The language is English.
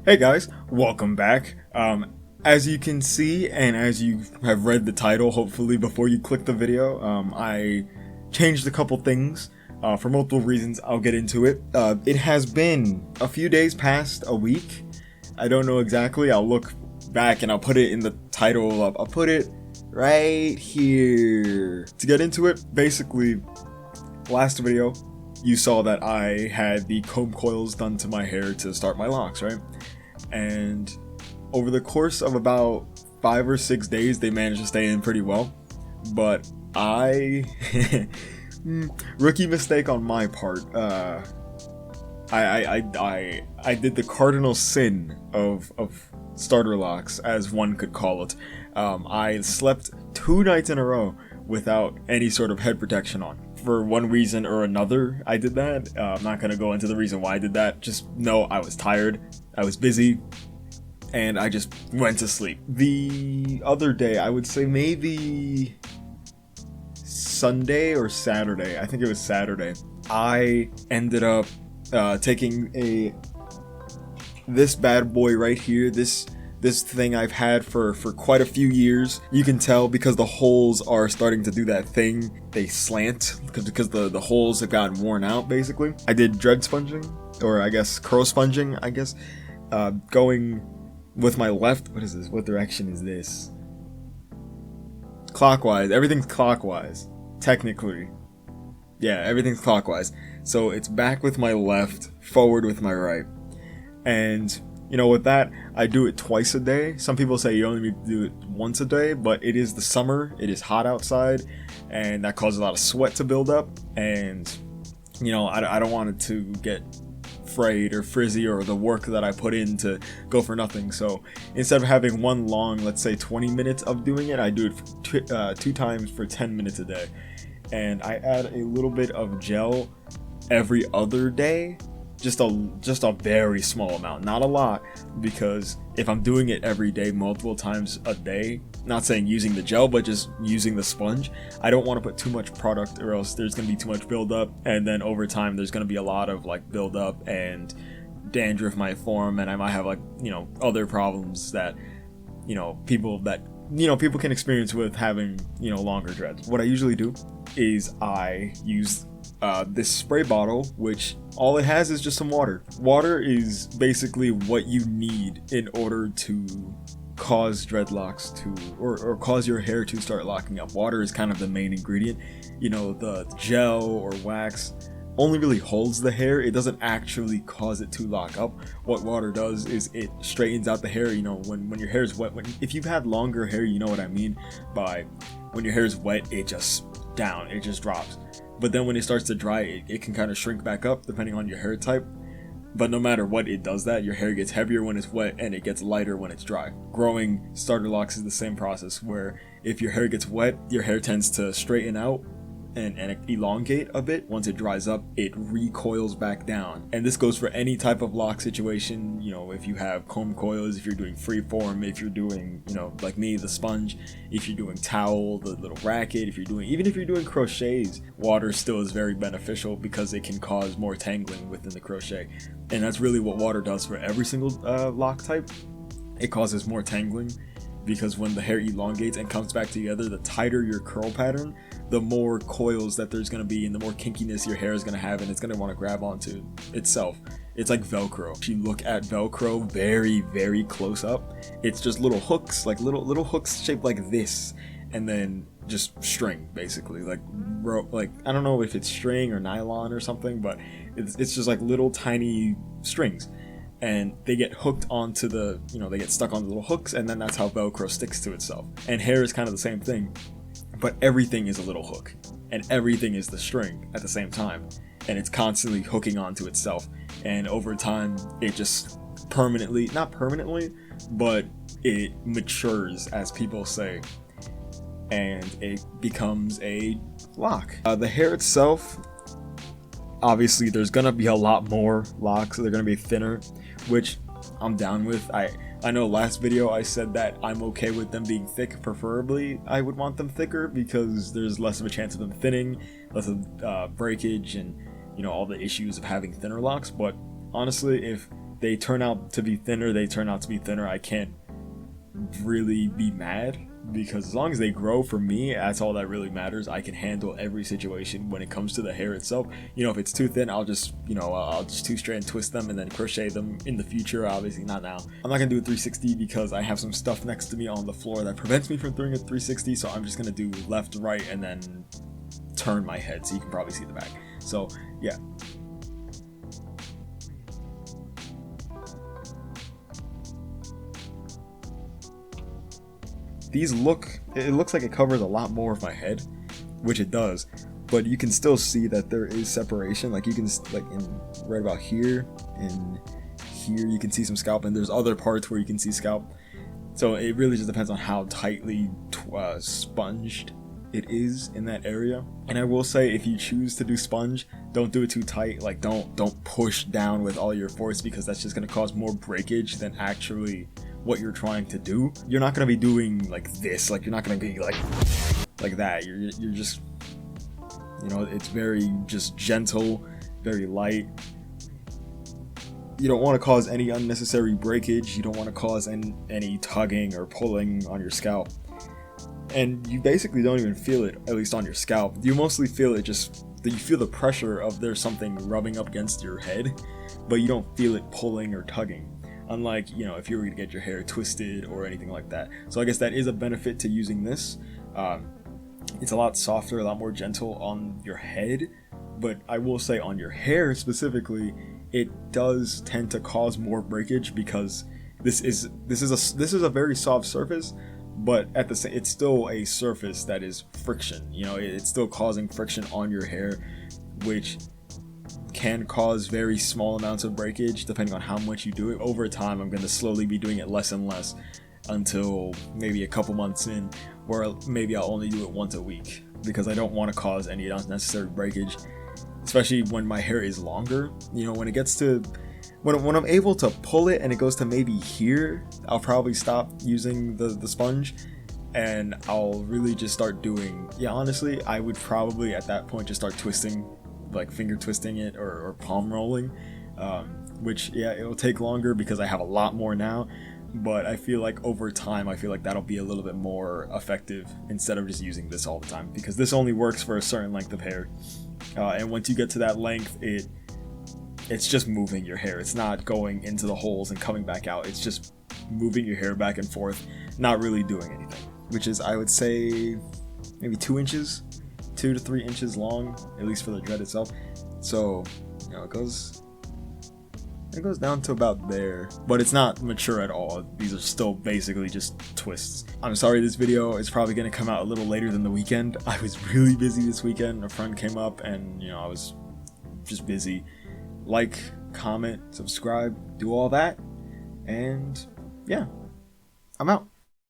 Hey guys, welcome back. As you can see, and as you have read the title, hopefully before you click the video, I changed a couple things for multiple reasons. I'll get into it. It has been a few days past a week. I don't know exactly. I'll look back and I'll put it in the title. I'll put it right here. To get into it, basically, last video, you saw that I had the comb coils done to my hair to start my locks, right? And over the course of about 5 or 6 days, they managed to stay in pretty well. But I, rookie mistake on my part. I did the cardinal sin of starter locks, as one could call it. I slept 2 nights in a row without any sort of head protection on. For one reason or another, I did that. I'm not gonna go into the reason why I did that. Just know I was tired, I was busy, and I just went to sleep. The other day, I would say maybe Sunday or Saturday, I think it was Saturday, I ended up taking this bad boy right here, this thing I've had for quite a few years. You can tell because the holes are starting to do that thing. They slant because the holes have gotten worn out, basically. I did dread sponging, or I guess curl sponging, going with my left. What is this? What direction is this? Clockwise. Everything's clockwise, technically. Yeah, everything's clockwise. So it's back with my left, forward with my right. And you know, with that, I do it twice a day. Some people say you only need to do it once a day, but it is the summer, it is hot outside, and that causes a lot of sweat to build up. And, you know, I don't want it to get frayed or frizzy, or the work that I put in to go for nothing. So instead of having one long, let's say 20 minutes of doing it, I do it 2 times for 10 minutes a day. And I add a little bit of gel every other day. Just a very small amount, not a lot, because if I'm doing it every day, multiple times a day, not saying using the gel, but just using the sponge, I don't want to put too much product, or else there's going to be too much buildup, and then over time there's going to be a lot of like buildup, and dandruff might form, and I might have like, you know, other problems that, you know, people can experience with having, you know, longer dreads. What I usually do is I use this spray bottle, which all it has is just some water. Water is basically what you need in order to cause dreadlocks to, or cause your hair to start locking up. Water is kind of the main ingredient. You know, the gel or wax only really holds the hair. It doesn't actually cause it to lock up. What water does is it straightens out the hair. You know, when your hair is wet, if you've had longer hair, you know what I mean by when your hair is wet, it just drops. But then when it starts to dry, it can kind of shrink back up depending on your hair type. But no matter what, it does that. Your hair gets heavier when it's wet and it gets lighter when it's dry. Growing starter locks is the same process, where if your hair gets wet, your hair tends to straighten out and elongate a bit. Once it dries up, it recoils back down. And this goes for any type of lock situation. You know, if you have comb coils, if you're doing freeform, if you're doing, you know, like me, the sponge, if you're doing towel, the little racket, even if you're doing crochets, water still is very beneficial because it can cause more tangling within the crochet. And that's really what water does for every single lock type. It causes more tangling, because when the hair elongates and comes back together, the tighter your curl pattern, the more coils that there's going to be, and the more kinkiness your hair is going to have, and it's going to want to grab onto itself. It's like Velcro. If you look at Velcro very, very close up, it's just little hooks, like little hooks shaped like this, and then just string, basically, like I don't know if it's string or nylon or something, but it's just like little tiny strings. And they get hooked onto they get stuck on the little hooks, and then that's how Velcro sticks to itself. And hair is kind of the same thing, but everything is a little hook, and everything is the string at the same time, and it's constantly hooking onto itself. And over time, it just not permanently, but it matures, as people say, and it becomes a lock. The hair itself, obviously there's gonna be a lot more locks. They're gonna be thinner, which I'm down with. I know last video I said that I'm okay with them being thick. Preferably I would want them thicker because there's less of a chance of them thinning, less of breakage, and, you know, all the issues of having thinner locks. But honestly, if they turn out to be thinner, they turn out to be thinner. I can't really be mad, because as long as they grow, for me, that's all that really matters. I can handle every situation when it comes to the hair itself. You know, if it's too thin, I'll just, you know, I'll just 2-strand twist them and then crochet them in the future. Obviously not now. I'm not gonna do a 360 because I have some stuff next to me on the floor that prevents me from doing a 360, so I'm just gonna do left, right, and then turn my head so you can probably see the back. So yeah. These it looks like it covers a lot more of my head, which it does, but you can still see that there is separation. Like you can, like in right about here and here, you can see some scalp, and there's other parts where you can see scalp. So it really just depends on how tightly sponged it is in that area. And I will say, if you choose to do sponge, don't do it too tight. Like don't push down with all your force, because that's just going to cause more breakage than actually what you're trying to do. You're not going to be doing like this, like you're not going to be like that. You're just, you know, it's very just gentle, very light. You don't want to cause any unnecessary breakage. You don't want to cause any tugging or pulling on your scalp. And you basically don't even feel it, at least on your scalp. You mostly feel it, just that you feel the pressure of there's something rubbing up against your head, but you don't feel it pulling or tugging. Unlike, you know, if you were to get your hair twisted or anything like that. So I guess that is a benefit to using this. It's a lot softer, a lot more gentle on your head, but I will say on your hair specifically, it does tend to cause more breakage, because this is a very soft surface, but at the same, it's still a surface that is friction. You know, it's still causing friction on your hair, which can cause very small amounts of breakage depending on how much you do it. Over time, I'm going to slowly be doing it less and less until maybe a couple months in, where maybe I'll only do it once a week, because I don't want to cause any unnecessary breakage, especially when my hair is longer. You know, when it gets to when I'm able to pull it and it goes to maybe here, I'll probably stop using the sponge, and I'll really just start doing, yeah, honestly, I would probably at that point just start twisting, like finger twisting it or palm rolling, which, yeah, it'll take longer because I have a lot more now, but I feel like over time, I feel like that'll be a little bit more effective instead of just using this all the time, because this only works for a certain length of hair, and once you get to that length, it's just moving your hair. It's not going into the holes and coming back out. It's just moving your hair back and forth, not really doing anything, which is, I would say, maybe 2 to 3 inches long, at least for the dread itself. So, you know, it goes down to about there, but it's not mature at all. These are still basically just twists. I'm sorry, this video is probably going to come out a little later than the weekend. I was really busy this weekend. A friend came up and, you know, I was just busy. Like, comment, subscribe, do all that, and yeah, I'm out.